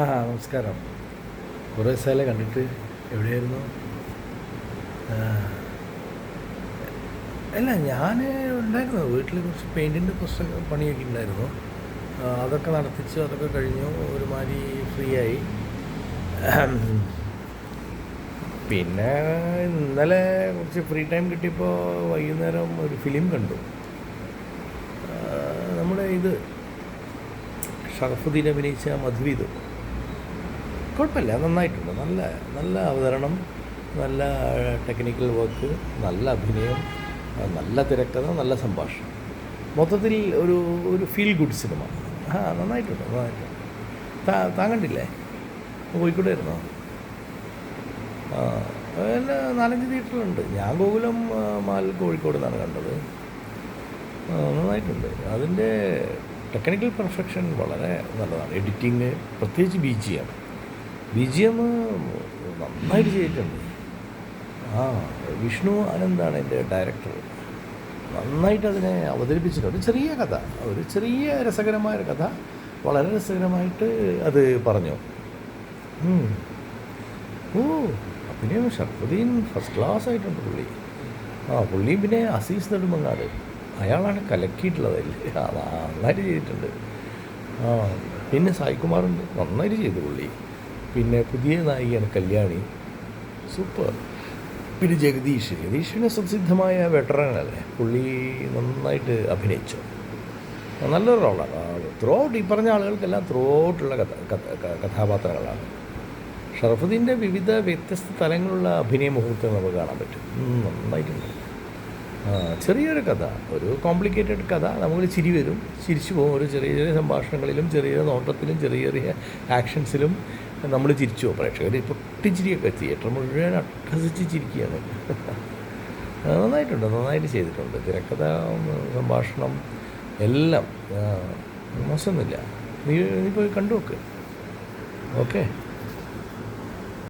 നമസ്കാരം. കുറേ ദിവസമായില്ലേ കണ്ടിട്ട്. എവിടെയായിരുന്നു? അല്ല, ഞാൻ ഉണ്ടായിരുന്നു വീട്ടിൽ. കുറച്ച് പെയിൻറ്റിൻ്റെ പുസ്തകം പണിയൊക്കെ ഉണ്ടായിരുന്നു. അതൊക്കെ നടത്തിച്ചു. അതൊക്കെ കഴിഞ്ഞു. ഒരുമാതിരി ഫ്രീ ആയി. പിന്നെ ഇന്നലെ കുറച്ച് ഫ്രീ ടൈം കിട്ടിയപ്പോൾ വൈകുന്നേരം ഒരു ഫിലിം കണ്ടു. നമ്മുടെ ഷറഫുദ്ദീൻ അഭിനയിച്ച മധുവിധു. കുഴപ്പമില്ല, നന്നായിട്ടുണ്ട്. നല്ല നല്ല അവതരണം, നല്ല ടെക്നിക്കൽ വർക്ക്, നല്ല അഭിനയം, നല്ല തിരക്കഥ, നല്ല സംഭാഷണം. മൊത്തത്തിൽ ഒരു ഒരു ഫീൽ ഗുഡ് സിനിമ. നന്നായിട്ടുണ്ട്. താൻ കണ്ടില്ലേ? പോയിക്കൂടായിരുന്നോ? എല്ലാ 4-5 തിയേറ്ററിലുണ്ട്. ഞാൻ ഗോകുലം മാൽ കോഴിക്കോട് നിന്നാണ് കണ്ടത്. നന്നായിട്ടുണ്ട്. അതിൻ്റെ ടെക്നിക്കൽ പെർഫെക്ഷൻ വളരെ നല്ലതാണ്. എഡിറ്റിങ്, പ്രത്യേകിച്ച് ബി ജി എം നന്നായിട്ട് ചെയ്തിട്ടുണ്ട്. വിഷ്ണു ആനന്ദാണ് എൻ്റെ ഡയറക്ടർ. നന്നായിട്ട് അതിനെ അവതരിപ്പിച്ചിട്ടുണ്ട്. ഒരു ചെറിയ രസകരമായൊരു കഥ വളരെ രസകരമായിട്ട് അത് പറഞ്ഞു. പിന്നെ ഷറഫുദ്ദീൻ ഫസ്റ്റ് ക്ലാസ് ആയിട്ടുണ്ട് പുള്ളി. പിന്നെ അസീസ് നെടുമങ്ങാട്, അയാളാണ് കലക്കിയിട്ടുള്ളതല്ലേ. നന്നായിട്ട് ചെയ്തിട്ടുണ്ട്. പിന്നെ സായികുമാറുണ്ട്, നന്നായിട്ട് ചെയ്തു പുള്ളി. പിന്നെ പുതിയ നായികയാണ് കല്യാണി, സൂപ്പർ. പിന്നെ ജഗദീഷിന് സുപ്രസിദ്ധമായ വെറ്ററനല്ലേ, പുള്ളി നന്നായിട്ട് അഭിനയിച്ചു. നല്ലൊരു റോളാണ്. ത്രൂ ഔട്ട് ഈ പറഞ്ഞ ആളുകൾക്കെല്ലാം ത്രൂ ഔട്ടുള്ള കഥാപാത്രങ്ങളാണ്. ഷറഫുദ്ദീൻ്റെ വിവിധ വ്യത്യസ്ത തലങ്ങളുള്ള അഭിനയ മുഹൂർത്തങ്ങൾ നമുക്ക് കാണാൻ പറ്റും. നന്നായിട്ടുണ്ട്. ചെറിയൊരു കഥ, ഒരു കോംപ്ലിക്കേറ്റഡ് കഥ. നമുക്ക് ചിരി വരും, ചിരിച്ചു പോകും. ഒരു ചെറിയ സംഭാഷണങ്ങളിലും ചെറിയ നോട്ടത്തിലും ചെറിയ ആക്ഷൻസിലും നമ്മൾ ചിരിച്ചു പോകും. പ്രേക്ഷകർ പൊട്ടിച്ചിരിയൊക്കെ തിയേറ്റർ മുഴുവൻ അട്ടഹസിച്ച് ചിരിക്കുകയാണ്. നന്നായിട്ട് ചെയ്തിട്ടുണ്ട്. തിരക്കഥ, സംഭാഷണം എല്ലാം മോശമൊന്നുമില്ല. നീ പോയി കണ്ടു നോക്ക്. ഓക്കെ.